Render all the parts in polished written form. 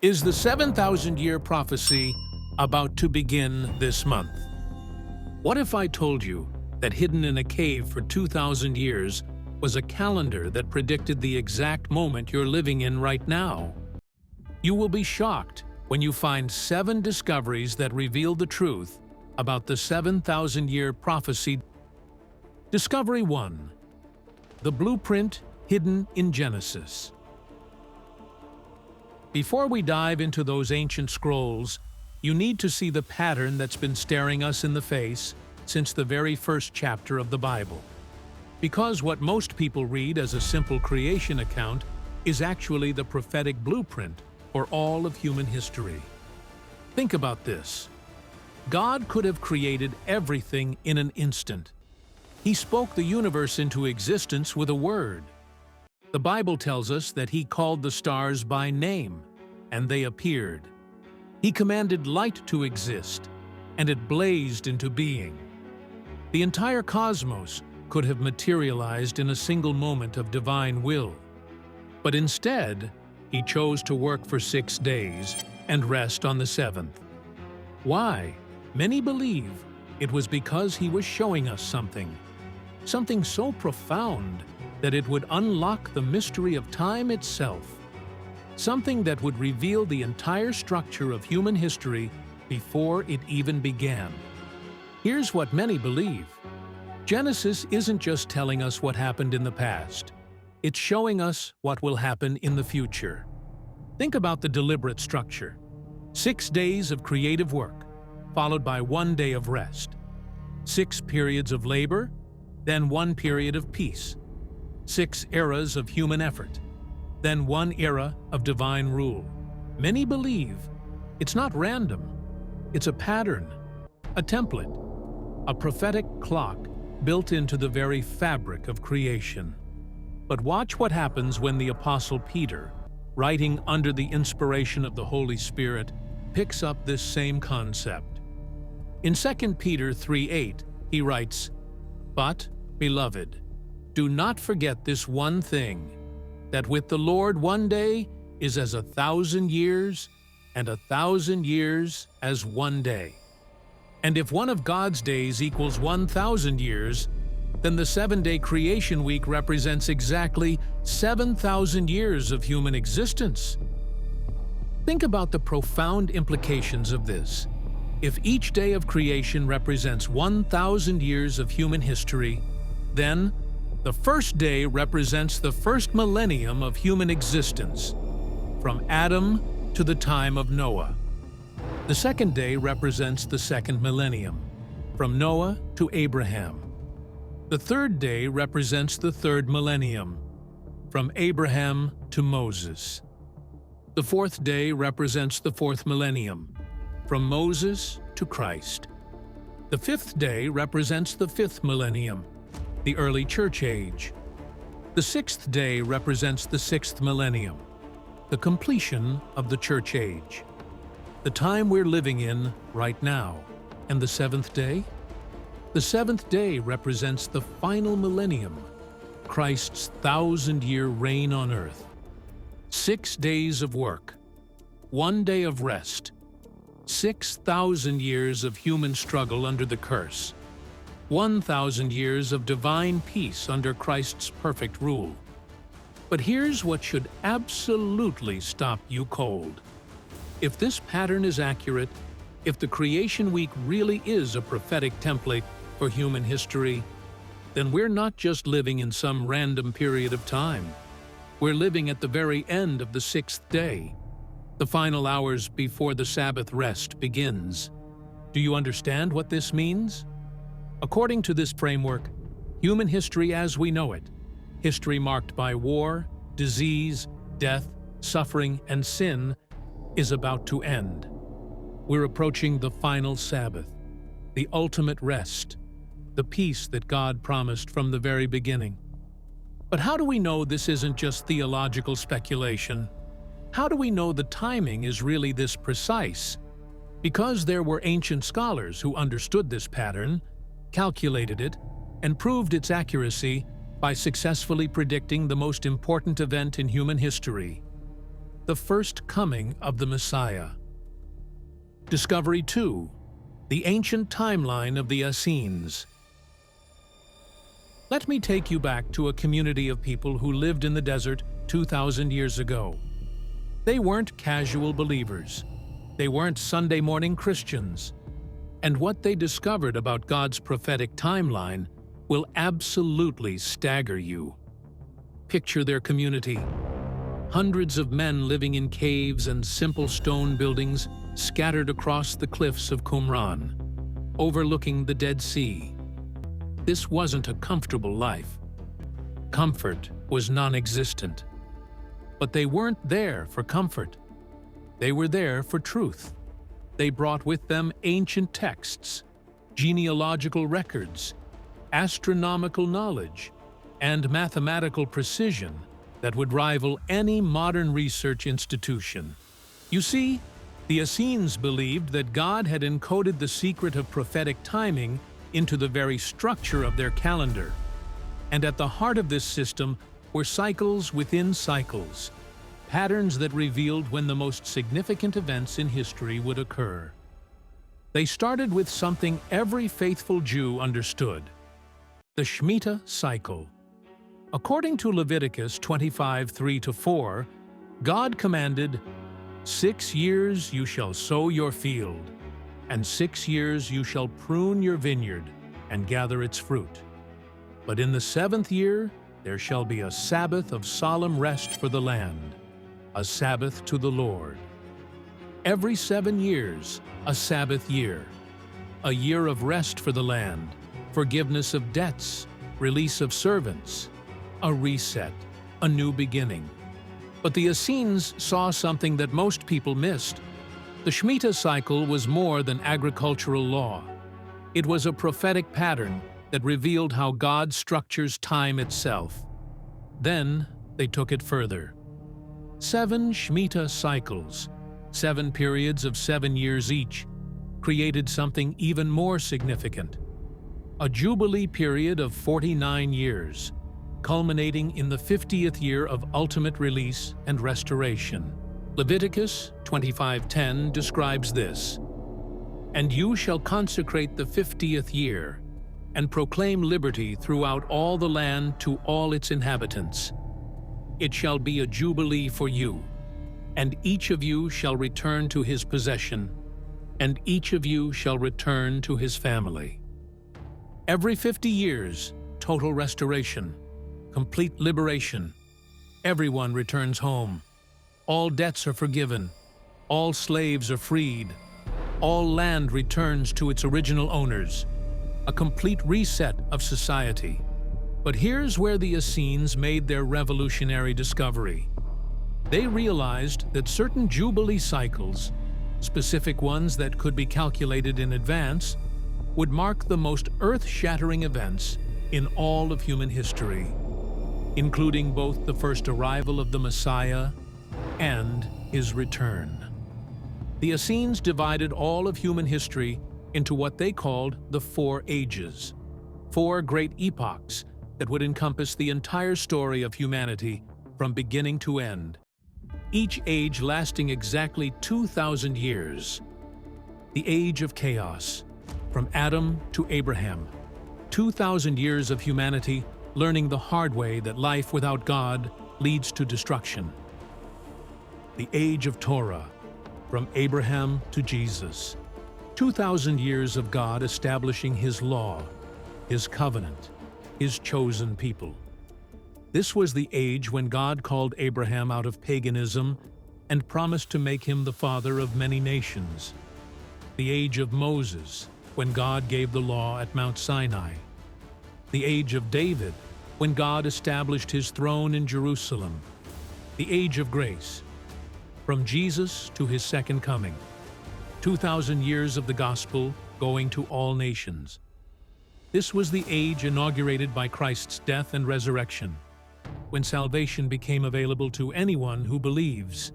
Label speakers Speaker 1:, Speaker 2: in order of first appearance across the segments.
Speaker 1: Is the 7,000-year prophecy about to begin this month? What if I told you that hidden in a cave for 2,000 years was a calendar that predicted the exact moment you're living in right now? You will be shocked when you find 7 discoveries that reveal the truth about the 7,000-year prophecy. Discovery 1. The blueprint hidden in Genesis. Before we dive into those ancient scrolls, you need to see the pattern that's been staring us in the face since the very first chapter of the Bible. Because what most people read as a simple creation account is actually the prophetic blueprint for all of human history. Think about this. God could have created everything in an instant. He spoke the universe into existence with a word. The Bible tells us that He called the stars by name, and they appeared. He commanded light to exist, and it blazed into being. The entire cosmos could have materialized in a single moment of divine will. But instead, He chose to work for 6 days and rest on the 7th. Why? Many believe it was because He was showing us something so profound that it would unlock the mystery of time itself, something that would reveal the entire structure of human history before it even began. Here's what many believe. Genesis isn't just telling us what happened in the past. It's showing us what will happen in the future. Think about the deliberate structure. 6 days of creative work, followed by 1 day of rest. 6 periods of labor, then 1 period of peace. 6 eras of human effort, then 1 era of divine rule. Many believe it's not random. It's a pattern, a template, a prophetic clock built into the very fabric of creation. But watch what happens when the Apostle Peter, writing under the inspiration of the Holy Spirit, picks up this same concept. In 2 Peter 3:8, he writes, "But, beloved, do not forget this one thing, that with the Lord 1 day is as 1,000 years, and 1,000 years as 1 day. And if one of God's days equals 1,000 years, then the 7-day creation week represents exactly 7,000 years of human existence." Think about the profound implications of this. If each day of creation represents 1,000 years of human history, then the first day represents the first millennium of human existence, from Adam to the time of Noah. The second day represents the second millennium, from Noah to Abraham. The third day represents the third millennium, from Abraham to Moses. The fourth day represents the fourth millennium, from Moses to Christ. The fifth day represents the fifth millennium, the early church age. The sixth day represents the sixth millennium, the completion of the church age, the time we're living in right now. And the seventh day? The seventh day represents the final millennium, Christ's 1,000-year reign on earth. 6 days of work, 1 day of rest, 6,000 years of human struggle under the curse, 1,000 years of divine peace under Christ's perfect rule. But here's what should absolutely stop you cold. If this pattern is accurate, if the creation week really is a prophetic template for human history, then we're not just living in some random period of time. We're living at the very end of the 6th day, the final hours before the Sabbath rest begins. Do you understand what this means? According to this framework, human history as we know it, history marked by war, disease, death, suffering, and sin, is about to end. We're approaching the final Sabbath, the ultimate rest, the peace that God promised from the very beginning. But how do we know this isn't just theological speculation? How do we know the timing is really this precise? Because there were ancient scholars who understood this pattern, calculated it, and proved its accuracy by successfully predicting the most important event in human history. the first coming of the Messiah. Discovery 2. The ancient timeline of the Essenes. Let me take you back to a community of people who lived in the desert 2,000 years ago. They weren't casual believers. They weren't Sunday morning Christians. And what they discovered about God's prophetic timeline will absolutely stagger you. Picture their community. Hundreds of men living in caves and simple stone buildings scattered across the cliffs of Qumran, overlooking the Dead Sea. This wasn't a comfortable life. Comfort was non-existent. But they weren't there for comfort. They were there for truth. They brought with them ancient texts, genealogical records, astronomical knowledge, and mathematical precision that would rival any modern research institution. You see, the Essenes believed that God had encoded the secret of prophetic timing into the very structure of their calendar. And at the heart of this system were cycles within cycles, patterns that revealed when the most significant events in history would occur. They started with something every faithful Jew understood: the Shemitah cycle. According to Leviticus 25:3-4, God commanded, 6 years you shall sow your field, and 6 years you shall prune your vineyard and gather its fruit. But in the 7th year there shall be a Sabbath of solemn rest for the land, a Sabbath to the Lord. Every 7 years, a Sabbath year, a year of rest for the land, forgiveness of debts, release of servants, a reset, a new beginning. But the Essenes saw something that most people missed. The Shemitah cycle was more than agricultural law. It was a prophetic pattern that revealed how God structures time itself. Then they took it further. 7 Shemitah cycles, 7 periods of 7 years each, created something even more significant: a Jubilee period of 49 years, culminating in the 50th year of ultimate release and restoration. Leviticus 25:10 describes this: "And you shall consecrate the 50th year, and proclaim liberty throughout all the land to all its inhabitants. It shall be a jubilee for you, and each of you shall return to his possession, and each of you shall return to his family." Every 50 years, total restoration, complete liberation. Everyone returns home. All debts are forgiven. All slaves are freed. All land returns to its original owners. A complete reset of society. But here's where the Essenes made their revolutionary discovery. They realized that certain Jubilee cycles, specific ones that could be calculated in advance, would mark the most earth-shattering events in all of human history, including both the first arrival of the Messiah and his return. The Essenes divided all of human history into what they called the 4 ages, 4 great epochs that would encompass the entire story of humanity from beginning to end, each age lasting exactly 2,000 years. The age of chaos, from Adam to Abraham, 2,000 years of humanity learning the hard way that life without God leads to destruction. The age of Torah, from Abraham to Jesus, 2,000 years of God establishing His law, His covenant, His chosen people. This was the age when God called Abraham out of paganism and promised to make him the father of many nations. The age of Moses, when God gave the law at Mount Sinai. The age of David, when God established His throne in Jerusalem. The age of grace, from Jesus to His second coming. 2,000 years of the gospel going to all nations. This was the age inaugurated by Christ's death and resurrection, when salvation became available to anyone who believes.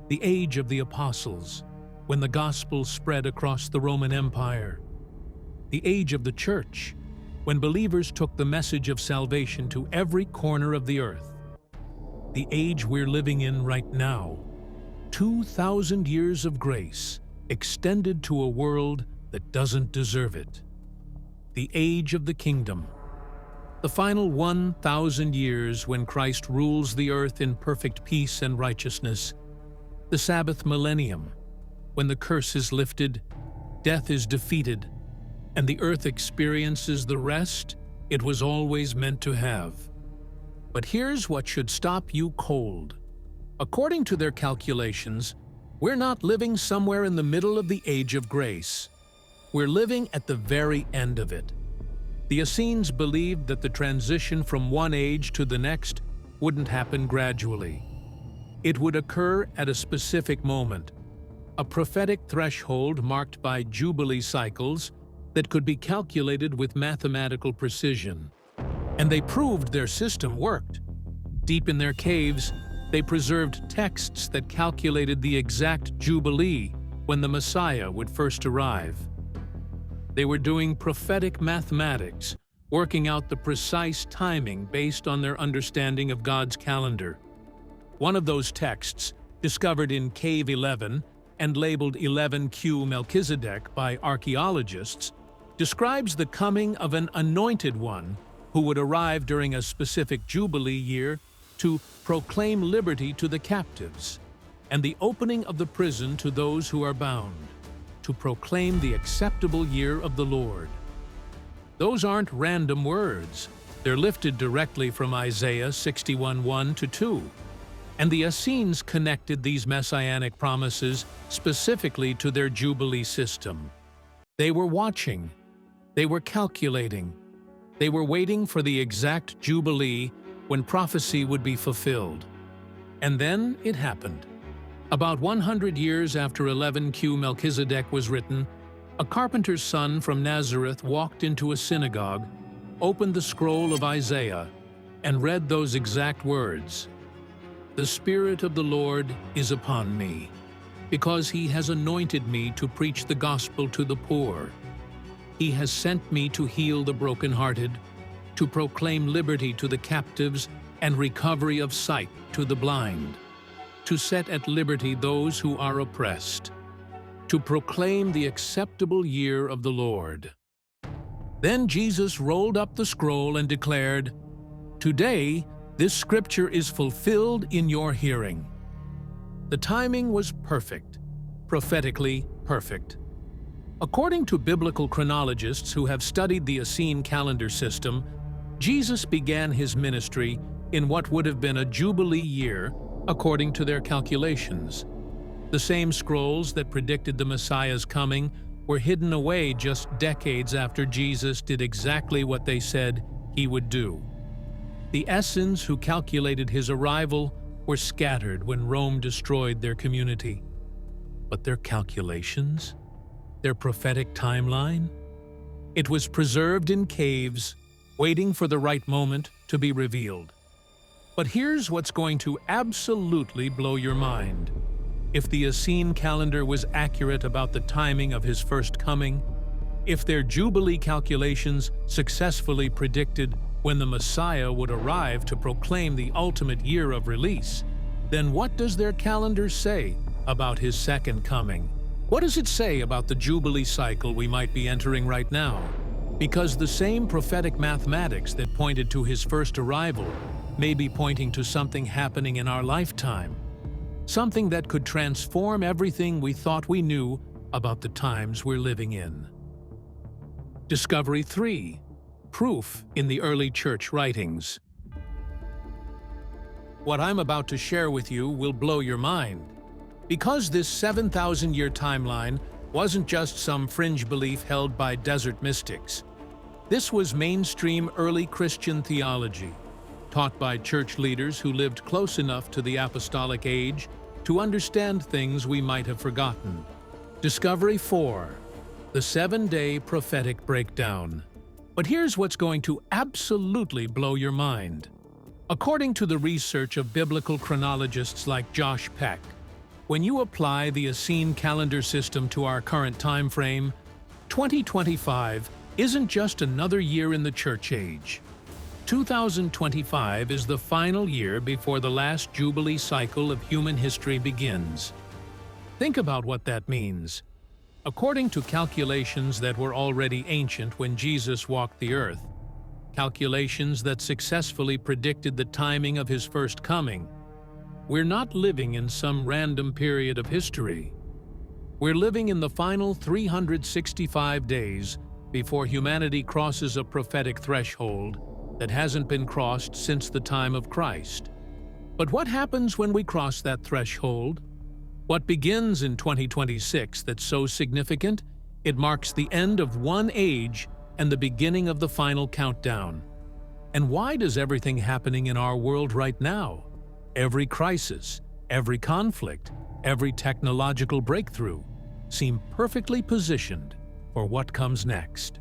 Speaker 1: The age of the apostles, when the gospel spread across the Roman Empire. The age of the church, when believers took the message of salvation to every corner of the earth. the age we're living in right now. 2,000 years of grace extended to a world that doesn't deserve it. The age of the kingdom. The final 1,000 years when Christ rules the earth in perfect peace and righteousness. The Sabbath millennium, when the curse is lifted, death is defeated, and the earth experiences the rest it was always meant to have. But here's what should stop you cold. According to their calculations, we're not living somewhere in the middle of the age of grace. We're living at the very end of it. The Essenes believed that the transition from one age to the next wouldn't happen gradually. It would occur at a specific moment, a prophetic threshold marked by jubilee cycles that could be calculated with mathematical precision. And they proved their system worked. Deep in their caves, they preserved texts that calculated the exact jubilee when the Messiah would first arrive. They were doing prophetic mathematics, working out the precise timing based on their understanding of God's calendar. One of those texts, discovered in Cave 11 and labeled 11Q Melchizedek by archaeologists, describes the coming of an anointed one who would arrive during a specific jubilee year to proclaim liberty to the captives and the opening of the prison to those who are bound, to proclaim the acceptable year of the Lord. Those aren't random words. They're lifted directly from Isaiah 61:1-2. And the Essenes connected these messianic promises specifically to their jubilee system. They were watching. They were calculating. They were waiting for the exact jubilee when prophecy would be fulfilled. And then it happened. About 100 years after 11Q Melchizedek was written, a carpenter's son from Nazareth walked into a synagogue, opened the scroll of Isaiah, and read those exact words. "The Spirit of the Lord is upon me, because He has anointed me to preach the gospel to the poor. He has sent me to heal the brokenhearted, to proclaim liberty to the captives and recovery of sight to the blind, to set at liberty those who are oppressed, to proclaim the acceptable year of the Lord." Then Jesus rolled up the scroll and declared, "Today, this scripture is fulfilled in your hearing." The timing was perfect, prophetically perfect. According to biblical chronologists who have studied the Essene calendar system, Jesus began his ministry in what would have been a jubilee year according to their calculations. The same scrolls that predicted the Messiah's coming were hidden away just decades after Jesus did exactly what they said he would do. The Essenes who calculated his arrival were scattered when Rome destroyed their community. But their calculations? Their prophetic timeline? It was preserved in caves, waiting for the right moment to be revealed. But here's what's going to absolutely blow your mind. If the Essene calendar was accurate about the timing of his first coming, if their Jubilee calculations successfully predicted when the Messiah would arrive to proclaim the ultimate year of release, then what does their calendar say about his second coming? What does it say about the Jubilee cycle we might be entering right now? Because the same prophetic mathematics that pointed to his first arrival may be pointing to something happening in our lifetime. Something that could transform everything we thought we knew about the times we're living in. Discovery 3. Proof in the early church writings. What I'm about to share with you will blow your mind. Because this 7,000-year timeline wasn't just some fringe belief held by desert mystics. This was mainstream early Christian theology, taught by church leaders who lived close enough to the apostolic age to understand things we might have forgotten. Discovery 4. The 7-day prophetic breakdown. But here's what's going to absolutely blow your mind. According to the research of biblical chronologists like Josh Peck, when you apply the Essene calendar system to our current time frame, 2025 isn't just another year in the church age. 2025 is the final year before the last Jubilee cycle of human history begins. Think about what that means. According to calculations that were already ancient when Jesus walked the earth, calculations that successfully predicted the timing of his first coming, we're not living in some random period of history. We're living in the final 365 days before humanity crosses a prophetic threshold that hasn't been crossed since the time of Christ. But what happens when we cross that threshold? What begins in 2026 that's so significant? It marks the end of one age and the beginning of the final countdown. And why does everything happening in our world right now, every crisis, every conflict, every technological breakthrough, seem perfectly positioned for what comes next?